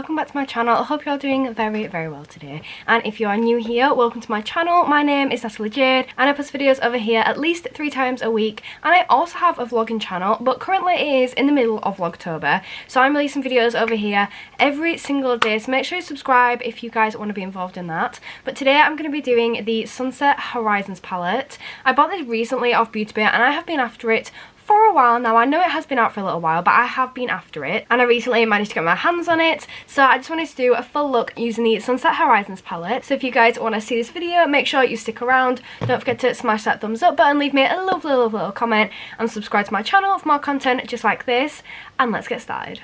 welcome back to my channel. I hope you're doing very well today, and if you are new here, welcome to my channel. My name is Natalie Jade and I post videos over here at least 3 times a week, and I also have a vlogging channel, but currently it is in the middle of Vlogtober, so I'm releasing videos over here every single day, so make sure you subscribe if you guys want to be involved in that. But today I'm going to be doing the Sunset Horizons palette. I bought this recently off Beauty Bay and I have been after it for a while now. I know it has been out for a little while, but I have been after it and I recently managed to get my hands on it, so I just wanted to do a full look using the Sunset Horizons palette. So if you guys want to see this video, make sure you stick around. Don't forget to smash that thumbs up button, leave me a lovely little comment and subscribe to my channel for more content just like this, and let's get started.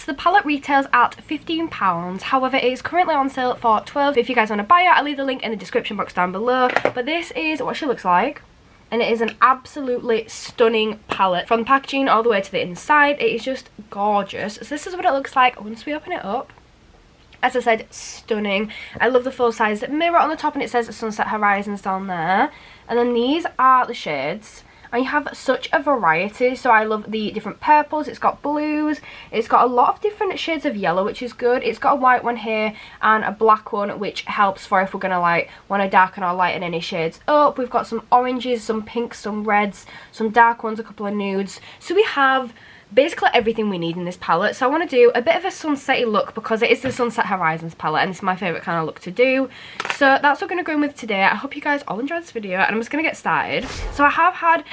The palette retails at £15, however it is currently on sale for £12. If you guys want to buy it, I'll leave the link in the description box down below. But this is what she looks like, and it is an absolutely stunning palette. From the packaging all the way to the inside, it is just gorgeous. So this is what it looks like once we open it up. As I said, stunning. I love the full size mirror on the top, and it says Sunset Horizons down there. And then these are the shades. And you have such a variety, so I love the different purples. It's got blues, it's got a lot of different shades of yellow, which is good. It's got a white one here and a black one, which helps for if we're gonna like want to darken or lighten any shades up. We've got some oranges, some pinks, some reds, some dark ones, a couple of nudes. So we have basically everything we need in this palette. So I want to do a bit of a sunsetty look because it is the Sunset Horizons palette and it's my favourite kind of look to do. So that's what we're going to go in with today. I hope you guys all enjoyed this video, and I'm just going to get started. So I have had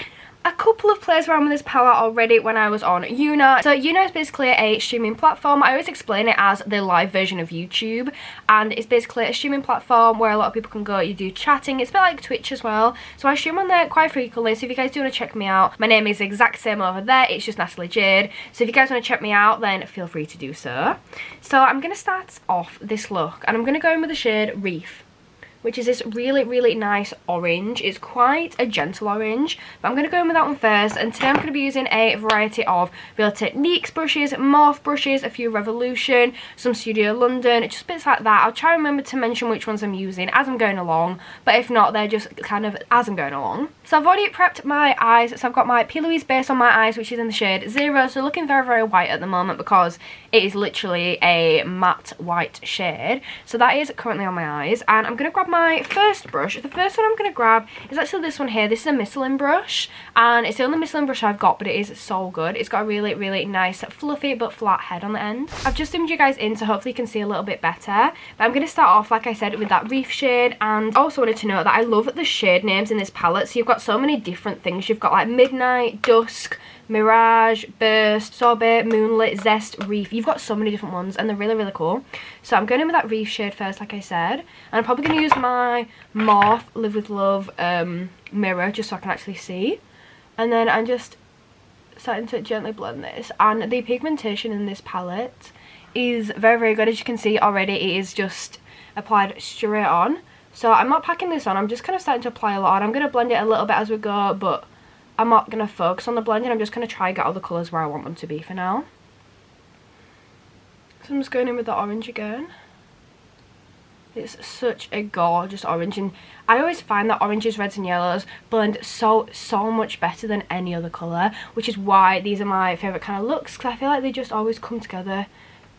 a couple of plays around with this palette already when I was on Una. So Una is basically a streaming platform. I always explain it as the live version of YouTube, and it's basically a streaming platform where a lot of people can go. You do chatting. It's a bit like Twitch as well, so I stream on there quite frequently. So if you guys do want to check me out, my name is the exact same over there. It's just Natalie Jade. So if you guys want to check me out, then feel free to do so. So I'm going to start off this look, and I'm going to go in with the shade Reef, which is this really nice orange. It's quite a gentle orange, but I'm going to go in with that one first. And today I'm going to be using a variety of Real Techniques brushes, Morphe brushes, a few Revolution, some Studio London, just bits like that. I'll try and remember to mention which ones I'm using as I'm going along, but if not, they're just kind of as I'm going along. So I've already prepped my eyes, so I've got my P. Louise base on my eyes, which is in the shade 0, so looking very white at the moment because it is literally a matte white shade. So that is currently on my eyes, and I'm going to grab my first brush. The first one I'm going to grab is actually this one here. This is a Michelin brush, and it's the only Michelin brush I've got, but it is so good. It's got a really nice fluffy but flat head on the end. I've just zoomed you guys in so hopefully you can see a little bit better, but I'm going to start off, like I said, with that Reef shade. And also wanted to note that I love the shade names in this palette. So you've got so many different things. You've got like Midnight, Dusk, Mirage, Burst, Sorbet, Moonlit, Zest, Reef. You've got so many different ones, and they're really cool. So I'm going in with that Reef shade first, like I said, and I'm probably going to use my Morphe Live With Love mirror just so I can actually see. And then I'm just starting to gently blend this, and the pigmentation in this palette is very good. As you can see already, it is just applied straight on. So I'm not packing this on, I'm just kind of starting to apply a lot, and I'm going to blend it a little bit as we go, but I'm not going to focus on the blending. I'm just going to try and get all the colours where I want them to be for now. So I'm just going in with the orange again. It's such a gorgeous orange, and I always find that oranges, reds and yellows blend so much better than any other colour, which is why these are my favourite kind of looks, because I feel like they just always come together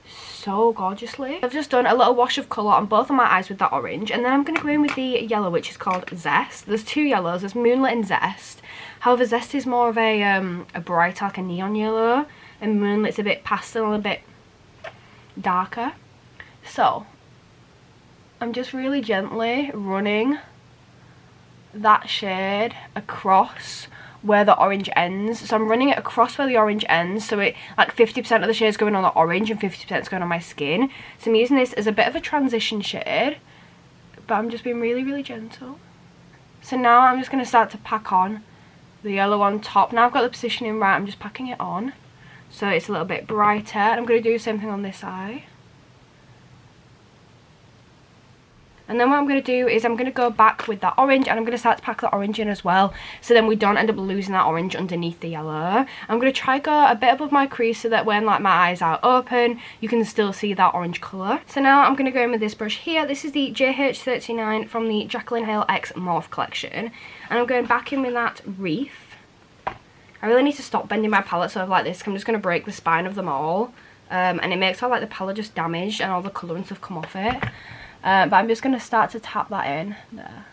so gorgeously. I've just done a little wash of colour on both of my eyes with that orange, and then I'm going to go in with the yellow, which is called Zest. There's 2 yellows, there's Moonlit and Zest. However, Zest is more of a brighter, like a neon yellow, and Moonlit's a bit pastel and a bit darker. So I'm just really gently running that shade across where the orange ends. So I'm running it across where the orange ends, so it like 50% of the shade is going on the orange and 50% is going on my skin. So I'm using this as a bit of a transition shade, but I'm just being really gentle. So now I'm just going to start to pack on the yellow on top. Now I've got the positioning right, I'm just packing it on so it's a little bit brighter, and I'm going to do the same thing on this eye. And then what I'm going to do is I'm going to go back with that orange, and I'm going to start to pack the orange in as well, so then we don't end up losing that orange underneath the yellow. I'm going to try go a bit above my crease so that when like my eyes are open, you can still see that orange colour. So now I'm going to go in with this brush here. This is the JH39 from the Jaclyn Hill X Morphe collection, and I'm going back in with that Reef. I really need to stop bending my palette sort of like this, 'cause I'm just going to break the spine of them all. And it makes all like the palette just damaged and all the colour and stuff come off it. But I'm just going to start to tap that in there.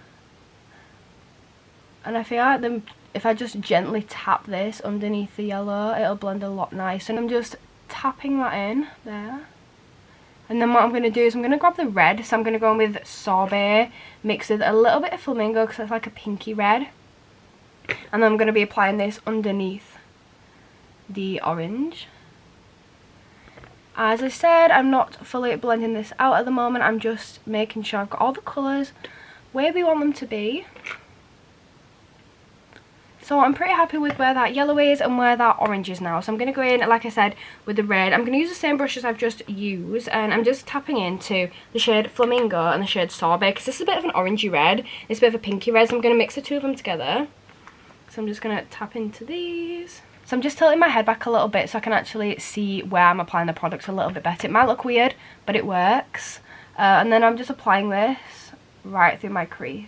And I feel like if I just gently tap this underneath the yellow, it'll blend a lot nicer. And I'm just tapping that in there. And then what I'm going to do is I'm going to grab the red. So I'm going to go in with sorbet mixed with a little bit of flamingo, because it's like a pinky red. And then I'm going to be applying this underneath the orange. As I said, I'm not fully blending this out at the moment. I'm just making sure I've got all the colours where we want them to be. So I'm pretty happy with where that yellow is and where that orange is now. So I'm going to go in, like I said, with the red. I'm going to use the same brush as I've just used. And I'm just tapping into the shade Flamingo and the shade Sorbet, because this is a bit of an orangey red. It's a bit of a pinky red. So I'm going to mix the two of them together. So I'm just going to tap into these. So I'm just tilting my head back a little bit so I can actually see where I'm applying the product a little bit better. It might look weird, but it works. And then I'm just applying this right through my crease.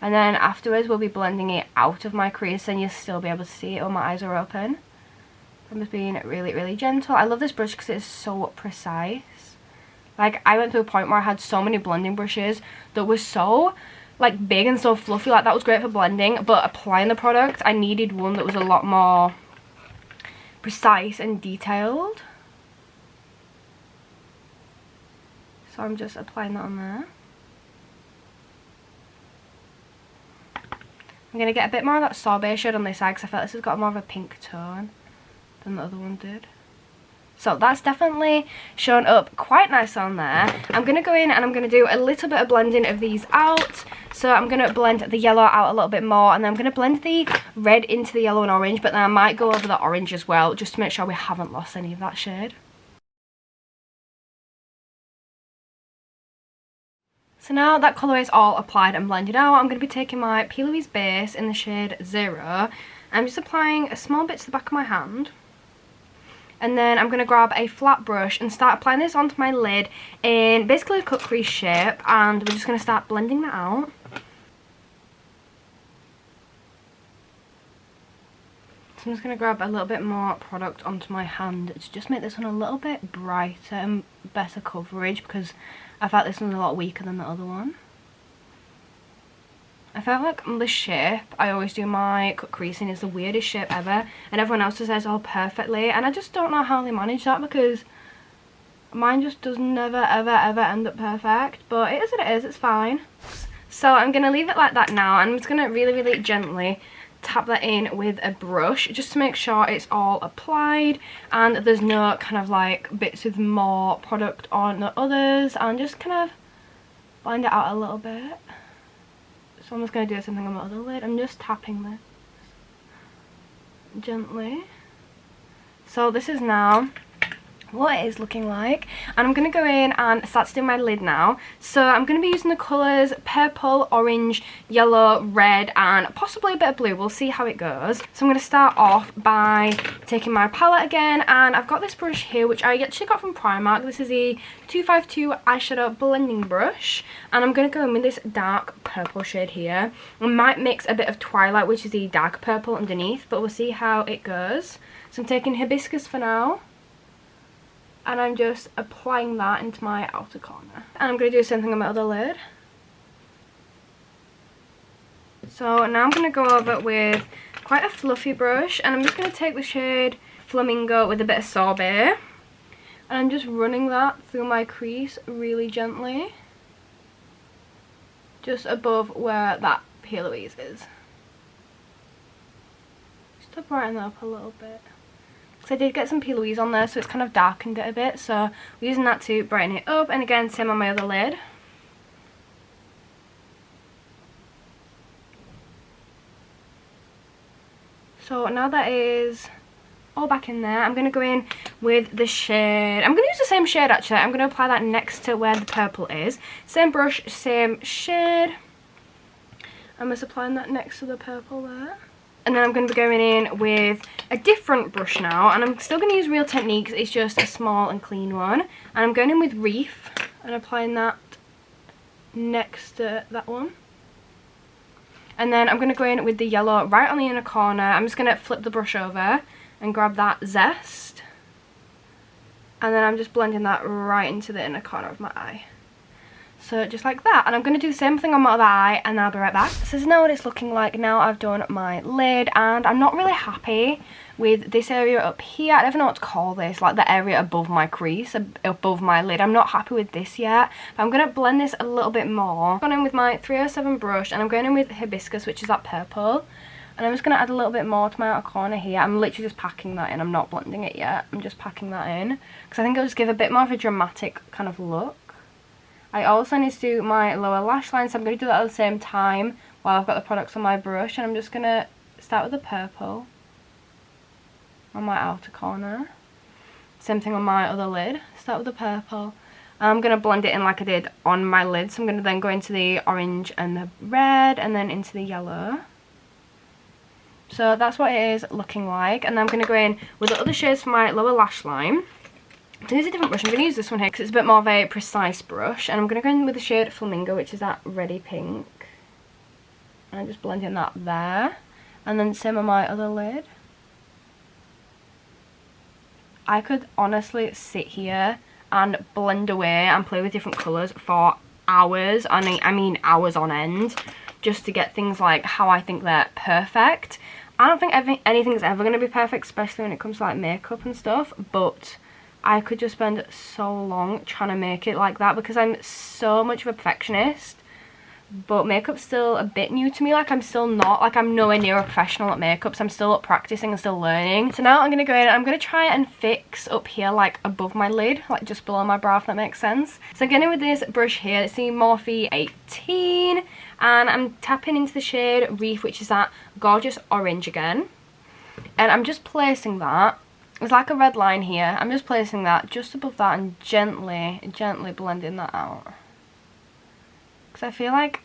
And then afterwards we'll be blending it out of my crease, and you'll still be able to see it when my eyes are open. I'm just being really, really gentle. I love this brush because it's so precise. Like, I went to a point where I had so many blending brushes that were so like big and so fluffy. Like, that was great for blending, but applying the product, I needed one that was a lot more precise and detailed. So I'm just applying that on there. I'm going to get a bit more of that sorbet shade on this side, because I felt this has got more of a pink tone than the other one did. So that's definitely shown up quite nice on there. I'm going to go in and I'm going to do a little bit of blending of these out. So I'm going to blend the yellow out a little bit more, and then I'm going to blend the red into the yellow and orange, but then I might go over the orange as well, just to make sure we haven't lost any of that shade. So now that colour is all applied and blended out, I'm going to be taking my P. Louise base in the shade 0. I'm just applying a small bit to the back of my hand. And then I'm going to grab a flat brush and start applying this onto my lid in basically a cut crease shape. And we're just going to start blending that out. So I'm just going to grab a little bit more product onto my hand to just make this one a little bit brighter and better coverage, because I felt this one's a lot weaker than the other one. I felt like the shape I always do my cut creasing is the weirdest shape ever, and everyone else does theirs all perfectly, and I just don't know how they manage that, because mine just does never ever end up perfect. But it is what it is, it's fine. So I'm going to leave it like that now, and I'm just going to really gently tap that in with a brush just to make sure it's all applied and there's no kind of like bits with more product on the others, and just kind of blend it out a little bit. So I'm just going to do something on the other lid. I'm just tapping this gently. So this is now what it is looking like, and I'm going to go in and start to do my lid now. So I'm going to be using the colours purple, orange, yellow, red, and possibly a bit of blue. We'll see how it goes. So I'm going to start off by taking my palette again, and I've got this brush here which I actually got from Primark. This is the 252 eyeshadow blending brush, and I'm going to go in with this dark purple shade here. I might mix a bit of Twilight, which is the dark purple, underneath, but we'll see how it goes. So I'm taking Hibiscus for now, and I'm just applying that into my outer corner. And I'm going to do something on my other lid. So now I'm going to go over with quite a fluffy brush, and I'm just going to take the shade Flamingo with a bit of sorbet, and I'm just running that through my crease really gently, just above where that P. Louise is. Just to brighten that up a little bit. So I did get some P. Louise on there, so it's kind of darkened it a bit, so we're using that to brighten it up. And again, same on my other lid. So now that is all back in there, I'm going to go in with the shade. I'm going to use the same shade actually. I'm going to apply that next to where the purple is. Same brush, same shade. I'm just applying that next to the purple there. And then I'm going to be going in with a different brush now, and I'm still going to use Real Techniques, it's just a small and clean one. And I'm going in with Reef and applying that next to that one. And then I'm going to go in with the yellow right on the inner corner. I'm just going to flip the brush over and grab that Zest. And then I'm just blending that right into the inner corner of my eye. So just like that. And I'm going to do the same thing on my other eye, and then I'll be right back. So this is now what it's looking like. Now I've done my lid, and I'm not really happy with this area up here. I don't even know what to call this, like the area above my crease, above my lid. I'm not happy with this yet, but I'm going to blend this a little bit more. I'm going in with my 307 brush, and I'm going in with Hibiscus, which is that purple. And I'm just going to add a little bit more to my outer corner here. I'm literally just packing that in. I'm not blending it yet. I'm just packing that in, because I think it'll just give a bit more of a dramatic kind of look. I also need to do my lower lash line, so I'm going to do that at the same time while I've got the products on my brush. And I'm just going to start with the purple on my outer corner. Same thing on my other lid. Start with the purple. And I'm going to blend it in like I did on my lid. So I'm going to then go into the orange and the red, and then into the yellow. So that's what it is looking like. And then I'm going to go in with the other shades for my lower lash line. To use a different brush, I'm going to use this one here because it's a bit more of a precise brush. And I'm going to go in with the shade Flamingo, which is that reddy pink. And I'm just blending that there. And then same on my other lid. I could honestly sit here and blend away and play with different colours for hours. I mean hours on end. Just to get things like how I think they're perfect. I don't think anything's ever going to be perfect, especially when it comes to like makeup and stuff. But I could just spend so long trying to make it like that because I'm so much of a perfectionist. But makeup's still a bit new to me. Like, I'm still not, like, I'm nowhere near a professional at makeup, so I'm still practicing and still learning. So now I'm going to go in and I'm going to try and fix up here, like, above my lid, like, just below my brow, if that makes sense. So I'm getting with this brush here, it's the Morphe 18, and I'm tapping into the shade Reef, which is that gorgeous orange again. And I'm just placing that. It's like a red line here. I'm just placing that just above that and gently blending that out. Because I feel like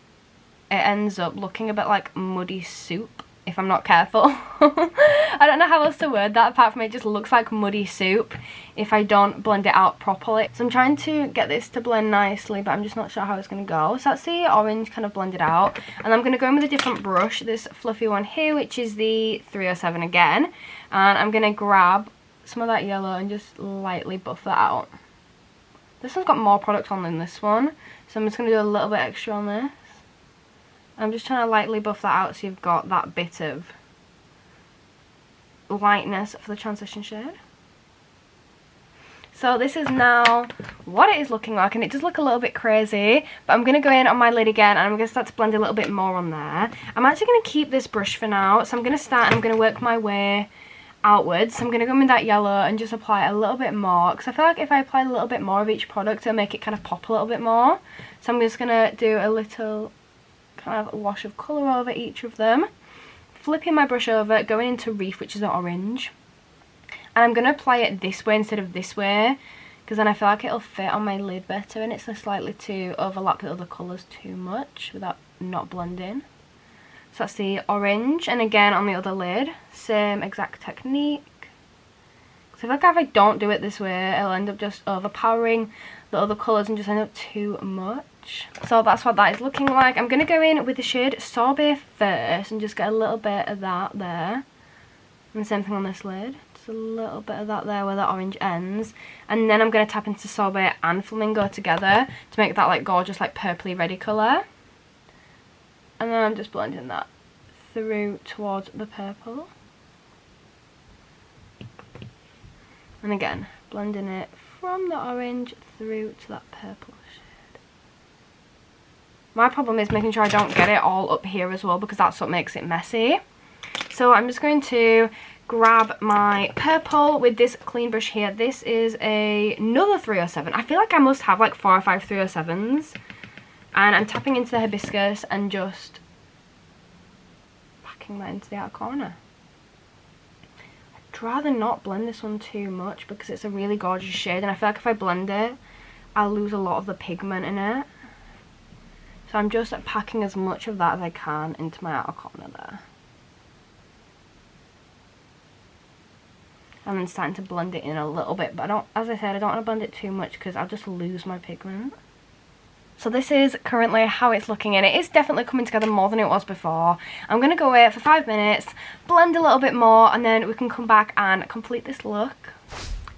it ends up looking a bit like muddy soup if I'm not careful. I don't know how else to word that apart from it just looks like muddy soup if I don't blend it out properly. So I'm trying to get this to blend nicely, but I'm just not sure how it's going to go. So that's the orange kind of blended out. And I'm going to go in with a different brush, this fluffy one here, which is the 307 again. And I'm going to grab some of that yellow and just lightly buff that out. This one's got more product on than this one, so I'm just going to do a little bit extra on this. I'm just trying to lightly buff that out so you've got that bit of lightness for the transition shade. So this is now what it is looking like, and it does look a little bit crazy, but I'm going to go in on my lid again and I'm going to start to blend a little bit more on there. I'm actually going to keep this brush for now, so I'm going to start and I'm going to work my way outwards. So I'm going to go in with that yellow and just apply a little bit more, because I feel like if I apply a little bit more of each product it'll make it kind of pop a little bit more. So I'm just going to do a little kind of wash of colour over each of them, flipping my brush over, going into Reef, which is the orange, and I'm going to apply it this way instead of this way, because then I feel like it'll fit on my lid better and it's less likely to overlap with other colours too much without not blending. So that's the orange, and again on the other lid, same exact technique. So I feel like if I don't do it this way, it'll end up just overpowering the other colours and just end up too much. So that's what that is looking like. I'm going to go in with the shade Sorbet first and just get a little bit of that there. And the same thing on this lid. Just a little bit of that there where the orange ends. And then I'm going to tap into Sorbet and Flamingo together to make that like gorgeous like purpley reddy colour. And then I'm just blending that through towards the purple. And again, blending it from the orange through to that purple shade. My problem is making sure I don't get it all up here as well, because that's what makes it messy. So I'm just going to grab my purple with this clean brush here. This is another 307. I feel like I must have like 4 or 5 307s. And I'm tapping into the Hibiscus and just packing that into the outer corner. I'd rather not blend this one too much because it's a really gorgeous shade, and I feel like if I blend it, I'll lose a lot of the pigment in it. So I'm just packing as much of that as I can into my outer corner there. And then starting to blend it in a little bit, but I don't, as I said, I don't want to blend it too much because I'll just lose my pigment. So this is currently how it's looking, and it is definitely coming together more than it was before. I'm going to go away for 5 minutes, blend a little bit more, and then we can come back and complete this look.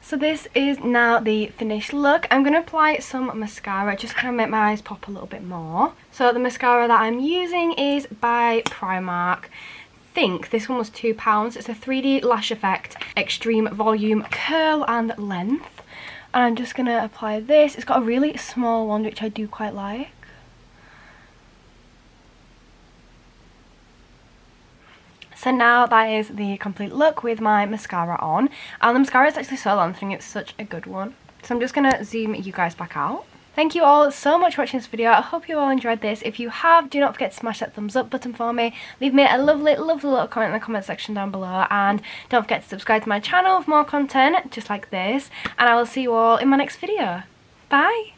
So this is now the finished look. I'm going to apply some mascara, just kind of make my eyes pop a little bit more. So the mascara that I'm using is by Primark. I think this one was £2. It's a 3D Lash Effect Extreme Volume Curl and Length. And I'm just going to apply this. It's got a really small one, which I do quite like. So now that is the complete look with my mascara on. And the mascara is actually so long, I think it's such a good one. So I'm just going to zoom you guys back out. Thank you all so much for watching this video. I hope you all enjoyed this. If you have, do not forget to smash that thumbs up button for me. Leave me a lovely, lovely little comment in the comment section down below. And don't forget to subscribe to my channel for more content just like this. And I will see you all in my next video. Bye!